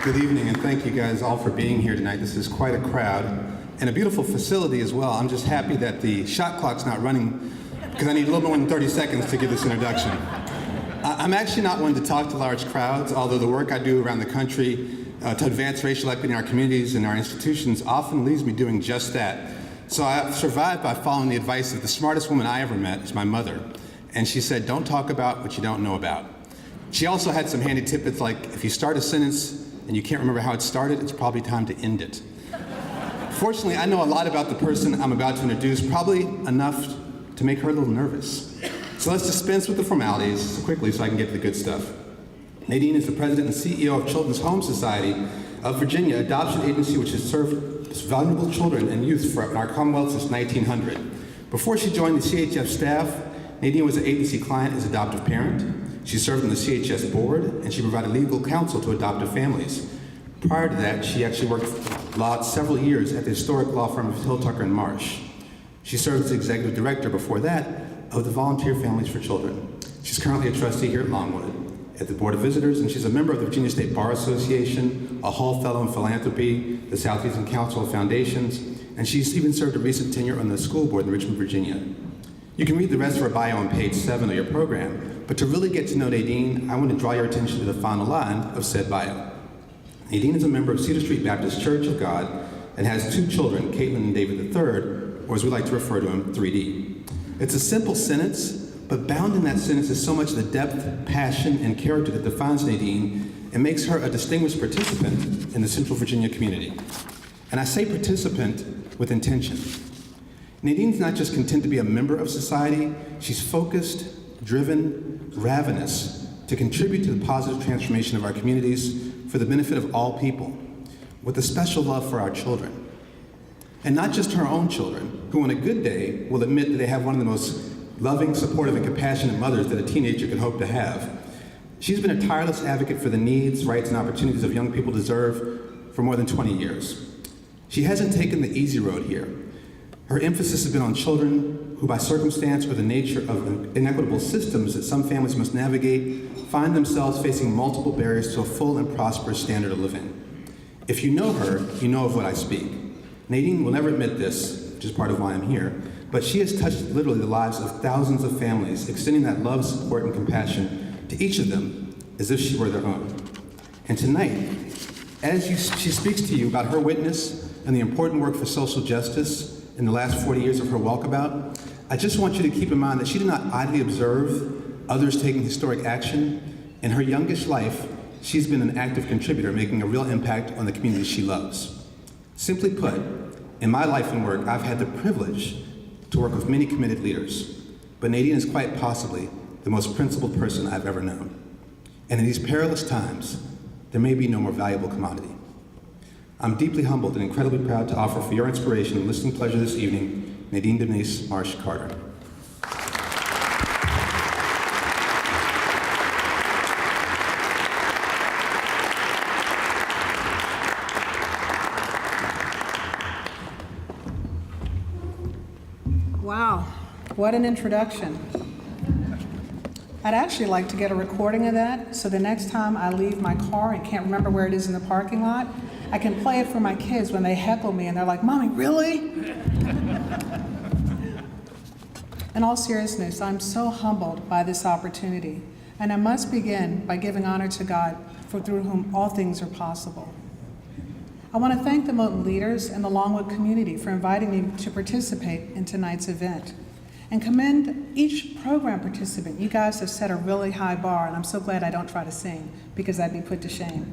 Good evening, and thank you guys all for being here tonight. This is quite a crowd, and a beautiful facility as well. I'm just happy that the shot clock's not running, because I need a little more than 30 seconds to give this introduction. I'm actually not one to talk to large crowds, although the work I do around the country to advance racial equity in our communities and our institutions often leaves me doing just that. So I've survived by following the advice of the smartest woman I ever met, is my mother. And she said, don't talk about what you don't know about. She also had some handy tidbits like, if you start a sentence and you can't remember how it started, it's probably time to end it. Fortunately, I know a lot about the person I'm about to introduce, probably enough to make her a little nervous. So let's dispense with the formalities quickly so I can get to the good stuff. Nadine is the president and CEO of Children's Home Society of Virginia, adoption agency which has served vulnerable children and youth for our Commonwealth since 1900. Before she joined the CHF staff, Nadine was an agency client as adoptive parent. She served on the CHS board, and she provided legal counsel to adoptive families. Prior to that, she actually worked law several years at the historic law firm of Hill, Tucker & Marsh. She served as executive director before that of the Volunteer Families for Children. She's currently a trustee here at Longwood, at the Board of Visitors, and she's a member of the Virginia State Bar Association, a Hall Fellow in Philanthropy, the Southeastern Council of Foundations, and she's even served a recent tenure on the school board in Richmond, Virginia. You can read the rest of her bio on page 7 of your program, but to really get to know Nadine, I want to draw your attention to the final line of said bio. Nadine is a member of Cedar Street Baptist Church of God and has 2 children, Caitlin and David III, or as we like to refer to him, 3D. It's a simple sentence, but bound in that sentence is so much the depth, passion, and character that defines Nadine and makes her a distinguished participant in the Central Virginia community. And I say participant with intention. Nadine's not just content to be a member of society, she's focused, driven, ravenous to contribute to the positive transformation of our communities for the benefit of all people, with a special love for our children. And not just her own children, who on a good day will admit that they have one of the most loving, supportive, and compassionate mothers that a teenager could hope to have. She's been a tireless advocate for the needs, rights, and opportunities of young people deserve for more than 20 years. She hasn't taken the easy road here. Her emphasis has been on children who, by circumstance or the nature of inequitable systems that some families must navigate, find themselves facing multiple barriers to a full and prosperous standard of living. If you know her, you know of what I speak. Nadine will never admit this, which is part of why I'm here, but she has touched literally the lives of thousands of families, extending that love, support, and compassion to each of them as if she were their own. And tonight, as she speaks to you about her witness and the important work for social justice in the last 40 years of her walkabout, I just want you to keep in mind that she did not idly observe others taking historic action. In her youngish life, she's been an active contributor, making a real impact on the community she loves. Simply put, in my life and work, I've had the privilege to work with many committed leaders, but Nadine is quite possibly the most principled person I've ever known. And in these perilous times, there may be no more valuable commodity. I'm deeply humbled and incredibly proud to offer for your inspiration and listening pleasure this evening, Nadine Marsh-Carter. Wow, what an introduction. I'd actually like to get a recording of that, so the next time I leave my car and can't remember where it is in the parking lot, I can play it for my kids when they heckle me and they're like, "Mommy, really?" In all seriousness, I'm so humbled by this opportunity, and I must begin by giving honor to God, through whom all things are possible. I want to thank the Moton leaders and the Longwood community for inviting me to participate in tonight's event, and commend each program participant. You guys have set a really high bar, and I'm so glad I don't try to sing, because I'd be put to shame.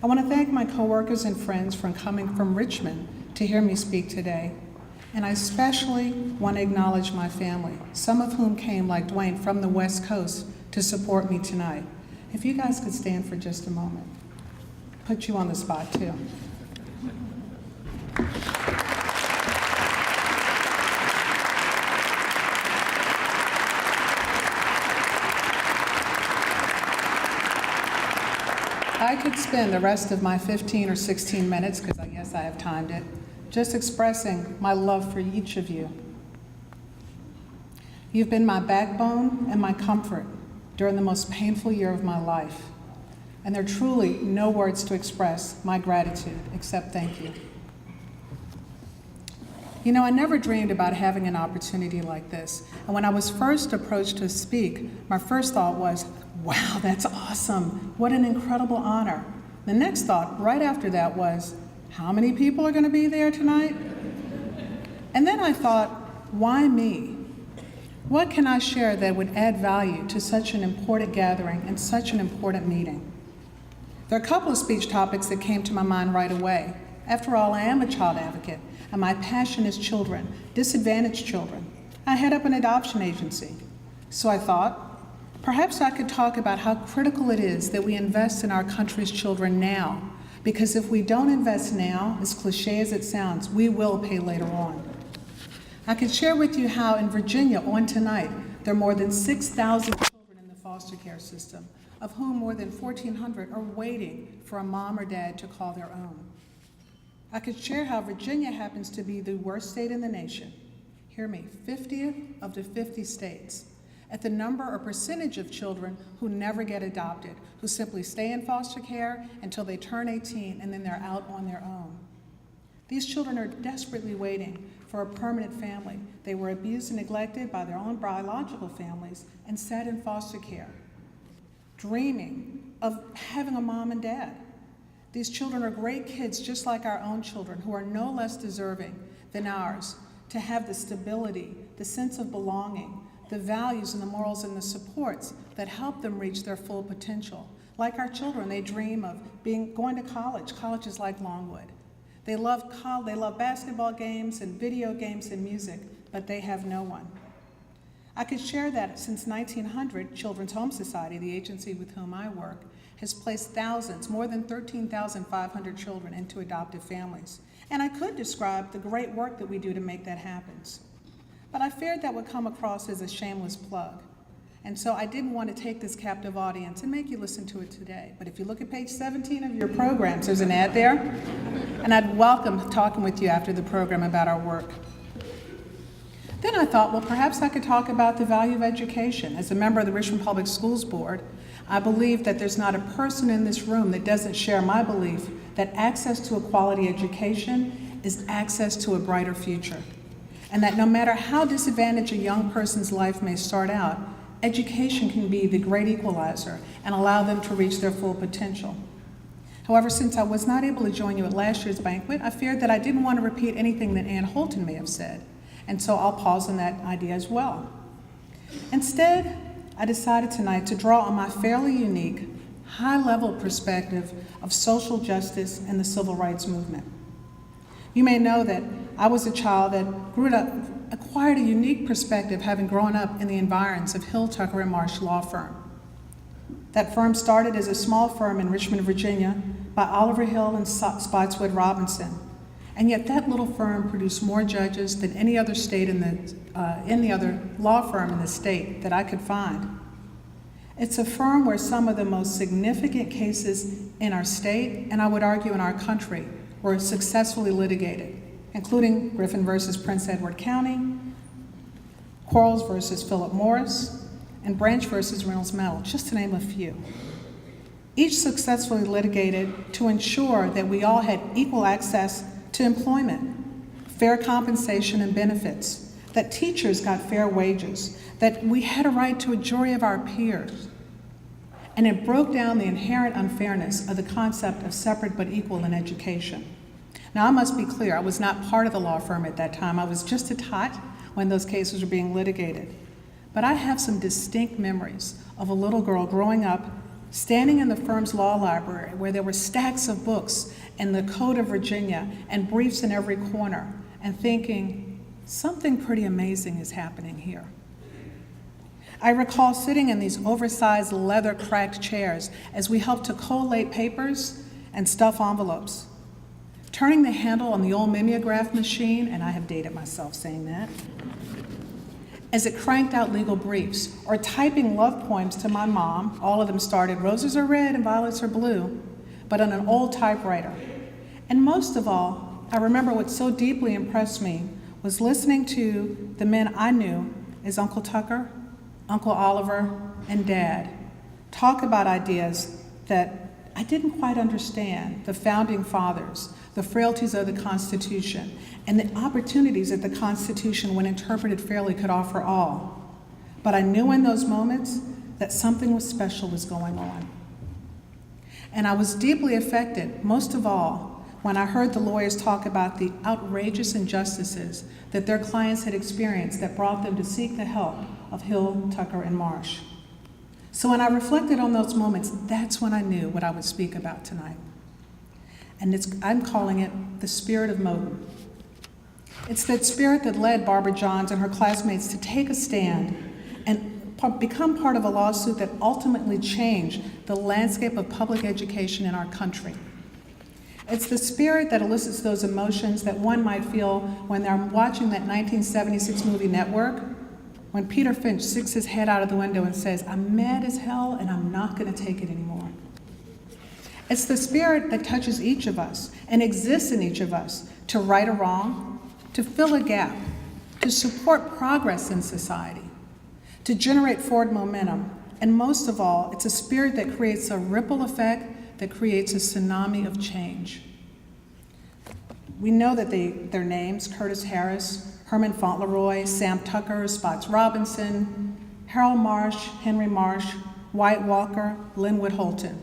I want to thank my coworkers and friends for coming from Richmond to hear me speak today. And I especially want to acknowledge my family, some of whom came, like Dwayne, from the West Coast to support me tonight. If you guys could stand for just a moment. Put you on the spot, too. I could spend the rest of my 15 or 16 minutes, because I guess I have timed it, just expressing my love for each of you. You've been my backbone and my comfort during the most painful year of my life. and there are truly no words to express my gratitude except thank you. You know, I never dreamed about having an opportunity like this, and when I was first approached to speak, my first thought was, wow, that's awesome. What an incredible honor. The next thought right after that was, how many people are going to be there tonight? And then I thought, why me? What can I share that would add value to such an important gathering and such an important meeting? There are a couple of speech topics that came to my mind right away. After all, I am a child advocate, and my passion is children, disadvantaged children. I head up an adoption agency. So I thought, perhaps I could talk about how critical it is that we invest in our country's children now, because if we don't invest now, as cliche as it sounds, we will pay later on. I could share with you how in Virginia on tonight, there are more than 6,000 children in the foster care system, of whom more than 1,400 are waiting for a mom or dad to call their own. I could share how Virginia happens to be the worst state in the nation. Hear me, 50th of the 50 states, at the number or percentage of children who never get adopted, who simply stay in foster care until they turn 18 and then they're out on their own. These children are desperately waiting for a permanent family. They were abused and neglected by their own biological families and sat in foster care, dreaming of having a mom and dad. These children are great kids, just like our own children, who are no less deserving than ours to have the stability, the sense of belonging, the values and the morals and the supports that help them reach their full potential. Like our children, they dream of going to college. Colleges like Longwood. They love basketball games and video games and music, but they have no one. I could share that since 1900, Children's Home Society, the agency with whom I work, has placed thousands, more than 13,500 children into adoptive families. And I could describe the great work that we do to make that happen. But I feared that would come across as a shameless plug. And so I didn't want to take this captive audience and make you listen to it today. But if you look at page 17 of your programs, there's an ad there. And I'd welcome talking with you after the program about our work. Then I thought, well, perhaps I could talk about the value of education. As a member of the Richmond Public Schools Board, I believe that there's not a person in this room that doesn't share my belief that access to a quality education is access to a brighter future. And that no matter how disadvantaged a young person's life may start out, education can be the great equalizer and allow them to reach their full potential. However, since I was not able to join you at last year's banquet, I feared that I didn't want to repeat anything that Ann Holton may have said. And so I'll pause on that idea as well. Instead, I decided tonight to draw on my fairly unique, high-level perspective of social justice and the civil rights movement. You may know that I was a child that acquired a unique perspective having grown up in the environs of Hill, Tucker, and Marsh law firm. That firm started as a small firm in Richmond, Virginia by Oliver Hill and Spotswood Robinson. And yet that little firm produced more judges than any other any other law firm in the state that I could find. It's a firm where some of the most significant cases in our state, and I would argue in our country, were successfully litigated, including Griffin versus Prince Edward County, Quarles versus Philip Morris, and Branch versus Reynolds Metal, just to name a few. Each successfully litigated to ensure that we all had equal access to employment, fair compensation and benefits, that teachers got fair wages, that we had a right to a jury of our peers. And it broke down the inherent unfairness of the concept of separate but equal in education. Now, I must be clear, I was not part of the law firm at that time. I was just a tot when those cases were being litigated. But I have some distinct memories of a little girl growing up, standing in the firm's law library where there were stacks of books and the Code of Virginia and briefs in every corner, and thinking, something pretty amazing is happening here. I recall sitting in these oversized leather cracked chairs as we helped to collate papers and stuff envelopes, turning the handle on the old mimeograph machine, and I have dated myself saying that, as it cranked out legal briefs, or typing love poems to my mom. All of them started, roses are red and violets are blue, but on an old typewriter. And most of all, I remember what so deeply impressed me was listening to the men I knew as Uncle Tucker, Uncle Oliver, and Dad talk about ideas that I didn't quite understand the founding fathers, the frailties of the Constitution, and the opportunities that the Constitution, when interpreted fairly, could offer all. But I knew in those moments that something was special was going on. And I was deeply affected, most of all, when I heard the lawyers talk about the outrageous injustices that their clients had experienced that brought them to seek the help of Hill, Tucker, and Marsh. So when I reflected on those moments, that's when I knew what I would speak about tonight. And I'm calling it the spirit of Moton. It's that spirit that led Barbara Johns and her classmates to take a stand and become part of a lawsuit that ultimately changed the landscape of public education in our country. It's the spirit that elicits those emotions that one might feel when they're watching that 1976 movie Network, when Peter Finch sticks his head out of the window and says, "I'm mad as hell and I'm not going to take it anymore." It's the spirit that touches each of us and exists in each of us to right a wrong, to fill a gap, to support progress in society, to generate forward momentum, and most of all, it's a spirit that creates a ripple effect that creates a tsunami of change. We know that their names, Curtis Harris, Herman Fauntleroy, Sam Tucker, Spots Robinson, Harold Marsh, Henry Marsh, Wyatt Walker, Linwood Holton.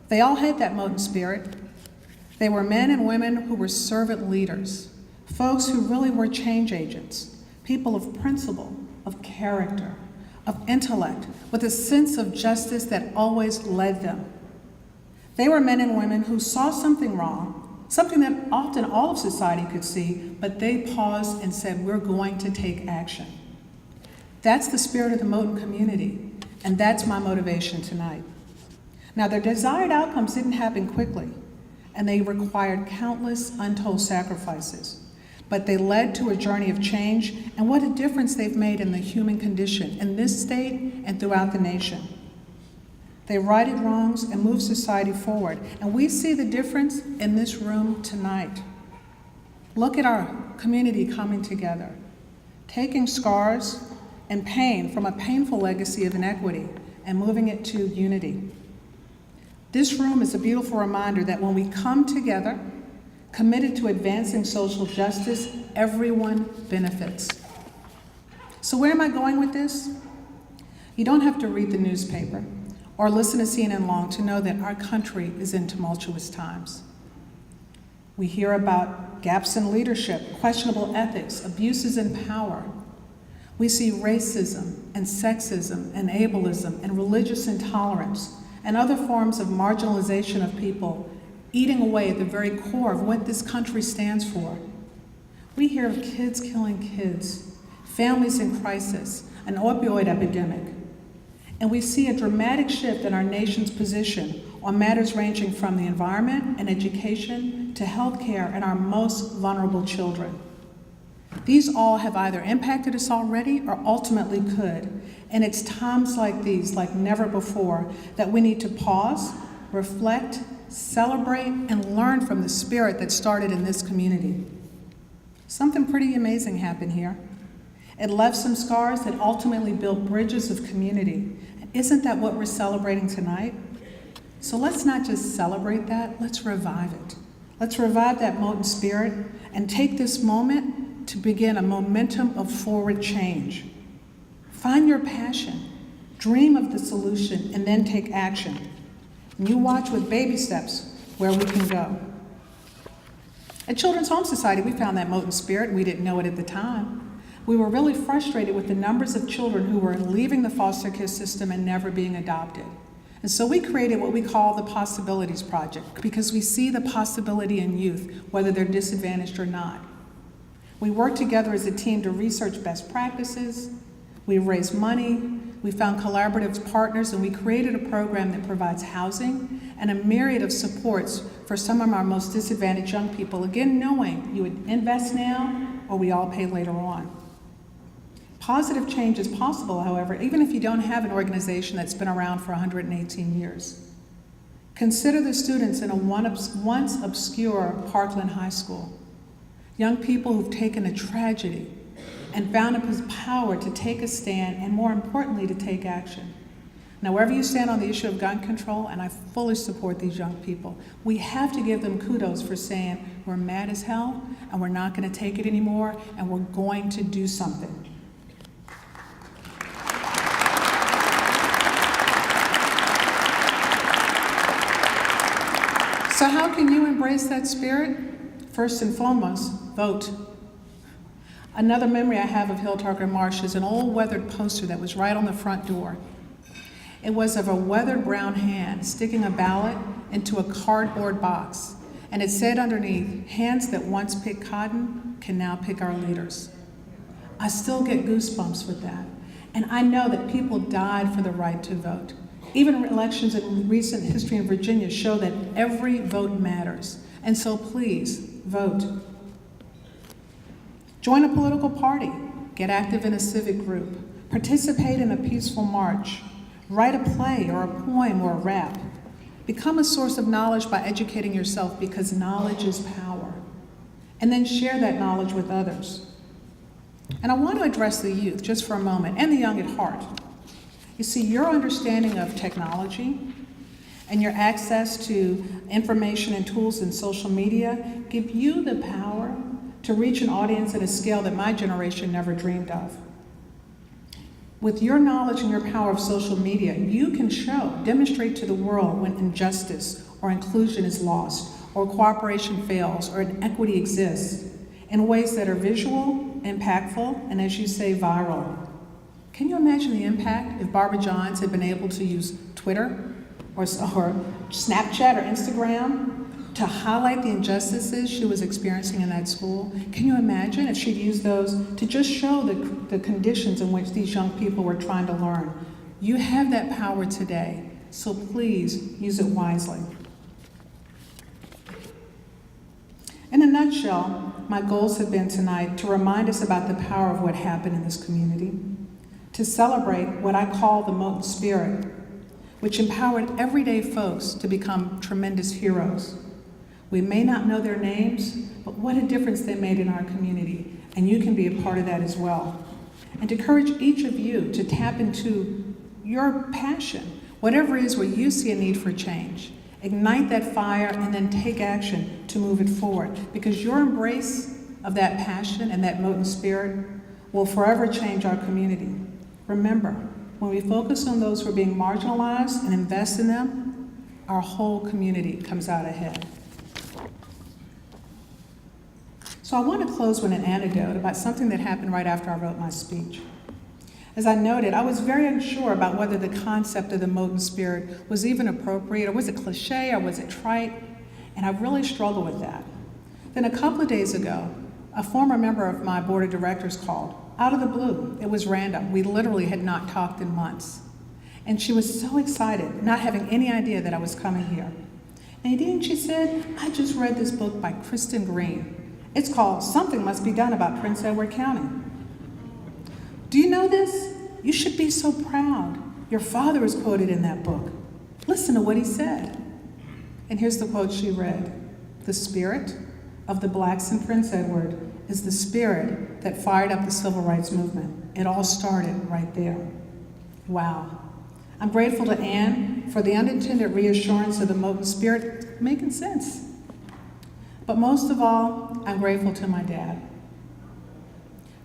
They all had that Moton spirit. They were men and women who were servant leaders, folks who really were change agents, people of principle, of character, of intellect, with a sense of justice that always led them. They were men and women who saw something wrong, something that often all of society could see, but they paused and said, "We're going to take action." That's the spirit of the Moton community, and that's my motivation tonight. Now, their desired outcomes didn't happen quickly, and they required countless untold sacrifices. But they led to a journey of change, and what a difference they've made in the human condition in this state and throughout the nation. They righted wrongs and moved society forward, and we see the difference in this room tonight. Look at our community coming together, taking scars and pain from a painful legacy of inequity and moving it to unity. This room is a beautiful reminder that when we come together, committed to advancing social justice, everyone benefits. So where am I going with this? You don't have to read the newspaper or listen to CNN Long to know that our country is in tumultuous times. We hear about gaps in leadership, questionable ethics, abuses in power. We see racism and sexism and ableism and religious intolerance and other forms of marginalization of people eating away at the very core of what this country stands for. We hear of kids killing kids, families in crisis, an opioid epidemic, and we see a dramatic shift in our nation's position on matters ranging from the environment and education to healthcare and our most vulnerable children. These all have either impacted us already or ultimately could, and it's times like these, like never before, that we need to pause, reflect, celebrate, and learn from the spirit that started in this community. Something pretty amazing happened here. It left some scars that ultimately built bridges of community. And isn't that what we're celebrating tonight? So let's not just celebrate that, let's revive it. Let's revive that Moton spirit and take this moment to begin a momentum of forward change. Find your passion, dream of the solution, and then take action. And you watch with baby steps where we can go. At Children's Home Society, we found that Moton spirit. We didn't know it at the time. We were really frustrated with the numbers of children who were leaving the foster care system and never being adopted. And so we created what we call the Possibilities Project, because we see the possibility in youth, whether they're disadvantaged or not. We worked together as a team to research best practices. We raised money. We found collaborative partners, and we created a program that provides housing and a myriad of supports for some of our most disadvantaged young people, again, knowing you would invest now or we all pay later on. Positive change is possible, however, even if you don't have an organization that's been around for 118 years. Consider the students in a once obscure Parkland High School, young people who've taken a tragedy and found a power to take a stand and, more importantly, to take action. Now, wherever you stand on the issue of gun control, and I fully support these young people, we have to give them kudos for saying, we're mad as hell, and we're not going to take it anymore, and we're going to do something. So how can you embrace that spirit? First and foremost, vote. Another memory I have of Hill Target Marsh is an old weathered poster that was right on the front door. It was of a weathered brown hand sticking a ballot into a cardboard box, and it said underneath, "Hands that once picked cotton can now pick our leaders." I still get goosebumps with that, and I know that people died for the right to vote. Even elections in recent history in Virginia show that every vote matters, and so please, vote. Join a political party, get active in a civic group, participate in a peaceful march, write a play or a poem or a rap. Become a source of knowledge by educating yourself, because knowledge is power. And then share that knowledge with others. And I want to address the youth just for a moment, and the young at heart. You see, your understanding of technology and your access to information and tools in social media give you the power to reach an audience at a scale that my generation never dreamed of. With your knowledge and your power of social media, you can demonstrate to the world when injustice or inclusion is lost, or cooperation fails, or inequity exists, in ways that are visual, impactful, and, as you say, viral. Can you imagine the impact if Barbara Johns had been able to use Twitter or Snapchat or Instagram to highlight the injustices she was experiencing in that school? Can you imagine if she'd used those to just show the conditions in which these young people were trying to learn? You have that power today, so please use it wisely. In a nutshell, my goals have been tonight to remind us about the power of what happened in this community, to celebrate what I call the Moton spirit, which empowered everyday folks to become tremendous heroes. We may not know their names, but what a difference they made in our community, and you can be a part of that as well. And to encourage each of you to tap into your passion, whatever it is where you see a need for change. Ignite that fire and then take action to move it forward, because your embrace of that passion and that Moton spirit will forever change our community. Remember, when we focus on those who are being marginalized and invest in them, our whole community comes out ahead. So I want to close with an anecdote about something that happened right after I wrote my speech. As I noted, I was very unsure about whether the concept of the Moton spirit was even appropriate, or was it cliche, or was it trite, and I really struggled with that. Then a couple of days ago, a former member of my board of directors called, out of the blue. It was random. We literally had not talked in months. And she was so excited, not having any idea that I was coming here. Nadine, she said, I just read this book by Kristen Green. It's called Something Must Be Done About Prince Edward County. Do you know this? You should be so proud. Your father is quoted in that book. Listen to what he said. And here's the quote she read. The spirit of the blacks in Prince Edward is the spirit that fired up the civil rights movement. It all started right there. Wow. I'm grateful to Anne for the unintended reassurance of the Moton spirit making sense. But most of all, I'm grateful to my dad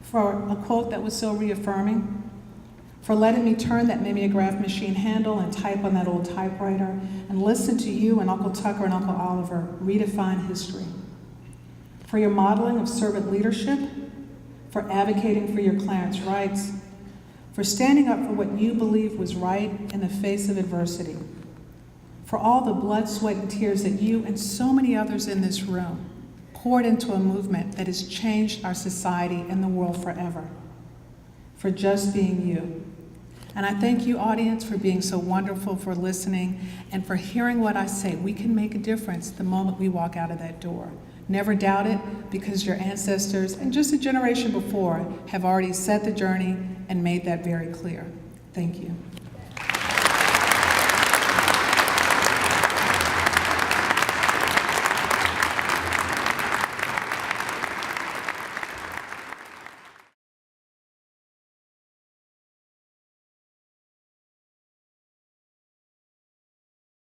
for a quote that was so reaffirming, for letting me turn that mimeograph machine handle and type on that old typewriter and listen to you and Uncle Tucker and Uncle Oliver redefine history, for your modeling of servant leadership, for advocating for your clients' rights, for standing up for what you believe was right in the face of adversity, for all the blood, sweat, and tears that you and so many others in this room poured into a movement that has changed our society and the world forever, for just being you. And I thank you, audience, for being so wonderful, for listening, and for hearing what I say. We can make a difference the moment we walk out of that door. Never doubt it, because your ancestors and just a generation before have already set the journey and made that very clear. Thank you.